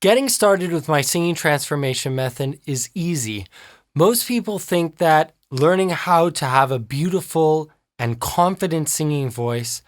Getting started with my singing transformation method is easy. Most people think that learning how to have a beautiful and confident singing voice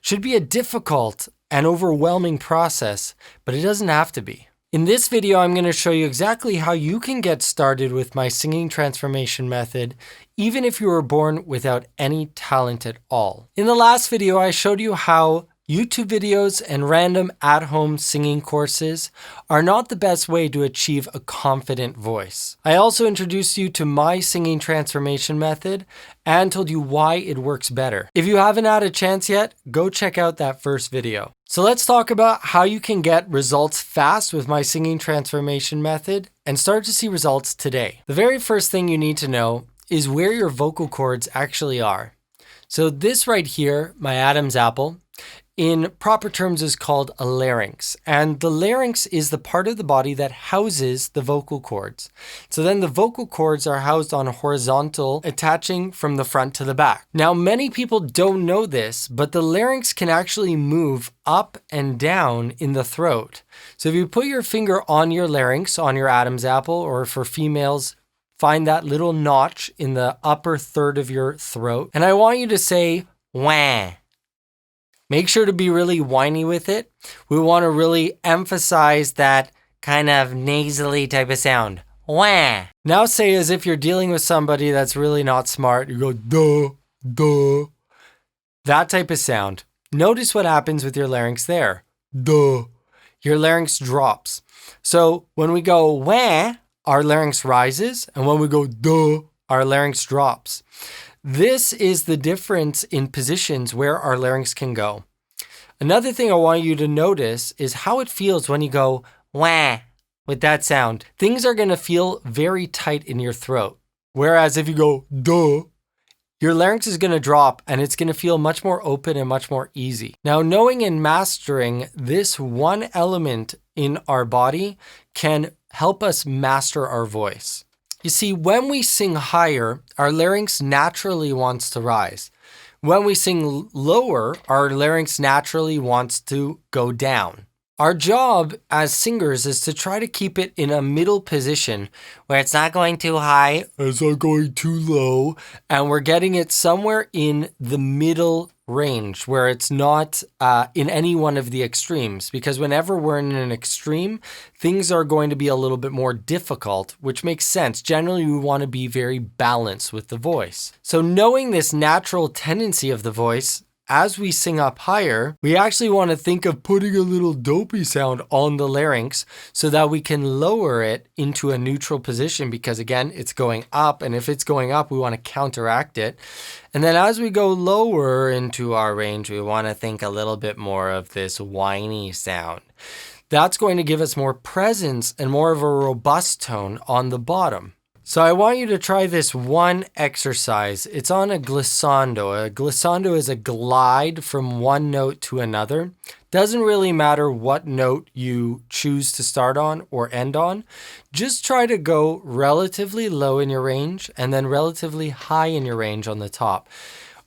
should be a difficult and overwhelming process, but it doesn't have to be. In this video, I'm going to show you exactly how you can get started with my singing transformation method, even if you were born without any talent at all. In the last video, I showed you how YouTube videos and random at-home singing courses are not the best way to achieve a confident voice. I also introduced you to my singing transformation method and told you why it works better. If you haven't had a chance yet, go check out that first video. So let's talk about how you can get results fast with my singing transformation method and start to see results today. The very first thing you need to know is where your vocal cords actually are. So this right here, my Adam's apple, in proper terms is called a larynx. And the larynx is the part of the body that houses the vocal cords. So then the vocal cords are housed on a horizontal, attaching from the front to the back. Now, many people don't know this, but the larynx can actually move up and down in the throat. So if you put your finger on your larynx, on your Adam's apple, or for females, find that little notch in the upper third of your throat. And I want you to say, wah. Make sure to be really whiny with it. We want to really emphasize that kind of nasally type of sound. Wah. Now say as if you're dealing with somebody that's really not smart. You go, duh, duh. That type of sound. Notice what happens with your larynx there. Duh. Your larynx drops. So when we go wah, our larynx rises. And when we go duh, our larynx drops. This is the difference in positions where our larynx can go. Another thing I want you to notice is how it feels when you go wah with that sound. Things are going to feel very tight in your throat. Whereas if you go duh, your larynx is going to drop and it's going to feel much more open and much more easy. Now, knowing and mastering this one element in our body can help us master our voice. You see, when we sing higher, our larynx naturally wants to rise. When we sing lower, our larynx naturally wants to go down. Our job as singers is to try to keep it in a middle position where it's not going too high, it's not going too low, and we're getting it somewhere in the middle range where it's not in any one of the extremes. Because whenever we're in an extreme, things are going to be a little bit more difficult, which makes sense. Generally, we want to be very balanced with the voice. So knowing this natural tendency of the voice, as we sing up higher, we actually want to think of putting a little dopey sound on the larynx so that we can lower it into a neutral position because, again, it's going up. And if it's going up, we want to counteract it. And then as we go lower into our range, we want to think a little bit more of this whiny sound. That's going to give us more presence and more of a robust tone on the bottom. So I want you to try this one exercise. It's on a glissando. A glissando is a glide from one note to another. Doesn't really matter what note you choose to start on or end on. Just try to go relatively low in your range and then relatively high in your range on the top.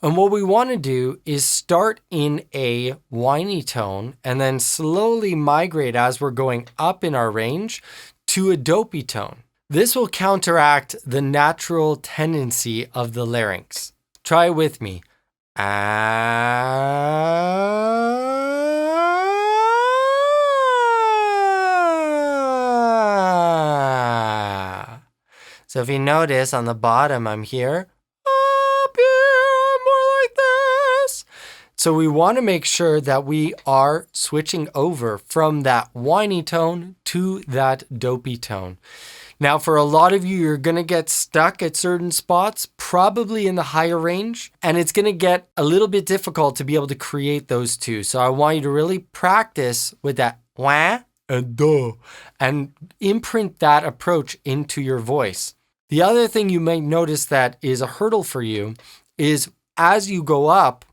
And what we want to do is start in a whiny tone and then slowly migrate as we're going up in our range to a dopey tone. This will counteract the natural tendency of the larynx. Try it with me. Ah. So if you notice on the bottom, I'm here. Up here, I'm more like this. So we want to make sure that we are switching over from that whiny tone to that dopey tone. Now, for a lot of you, you're going to get stuck at certain spots, probably in the higher range, and it's going to get a little bit difficult to be able to create those two. So I want you to really practice with that wah and duh and imprint that approach into your voice. The other thing you may notice that is a hurdle for you is as you go up,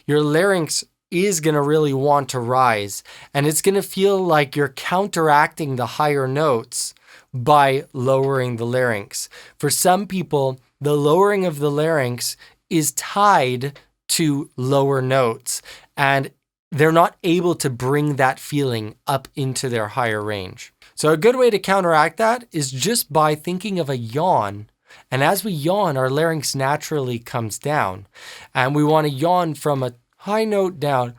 your larynx is going to really want to rise, and it's going to feel like you're counteracting the higher notes by lowering the larynx. For some people, the lowering of the larynx is tied to lower notes, and they're not able to bring that feeling up into their higher range. So a good way to counteract that is just by thinking of a yawn. And as we yawn, our larynx naturally comes down. And we want to yawn from a high note down.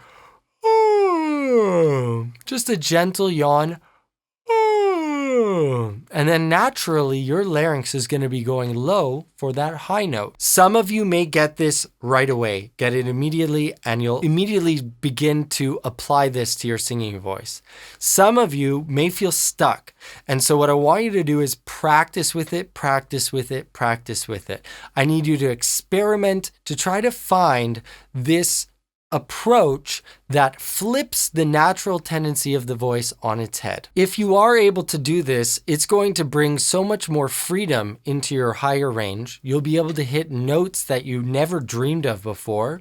Just a gentle yawn. And then naturally, your larynx is going to be going low for that high note. Some of you may get this right away, get it immediately, and you'll immediately begin to apply this to your singing voice. Some of you may feel stuck. And so what I want you to do is practice with it, practice with it, practice with it. I need you to experiment to try to find this approach that flips the natural tendency of the voice on its head. If you are able to do this, it's going to bring so much more freedom into your higher range. You'll be able to hit notes that you never dreamed of before,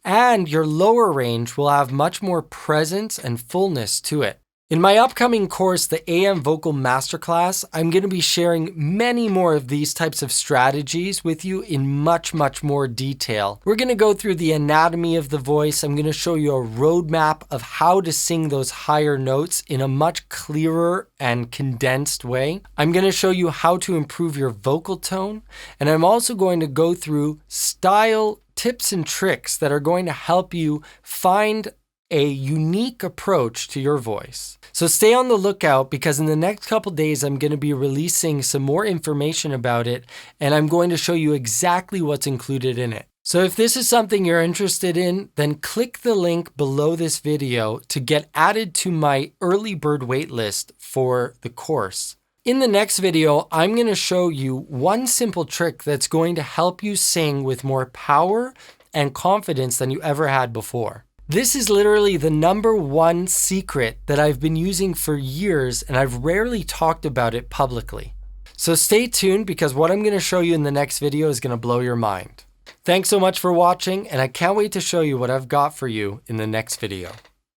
and your lower range will have much more presence and fullness to it. In my upcoming course, the AM Vocal Masterclass, I'm going to be sharing many more of these types of strategies with you in much, much more detail. We're going to go through the anatomy of the voice. I'm going to show you a roadmap of how to sing those higher notes in a much clearer and condensed way. I'm going to show you how to improve your vocal tone. And I'm also going to go through style tips and tricks that are going to help you find a unique approach to your voice. So stay on the lookout, because in the next couple days, I'm going to be releasing some more information about it, and I'm going to show you exactly what's included in it. So if this is something you're interested in, then click the link below this video to get added to my early bird waitlist for the course. In the next video, I'm going to show you one simple trick that's going to help you sing with more power and confidence than you ever had before. This is literally the #1 secret that I've been using for years, and I've rarely talked about it publicly. So stay tuned, because what I'm going to show you in the next video is going to blow your mind. Thanks so much for watching, and I can't wait to show you what I've got for you in the next video.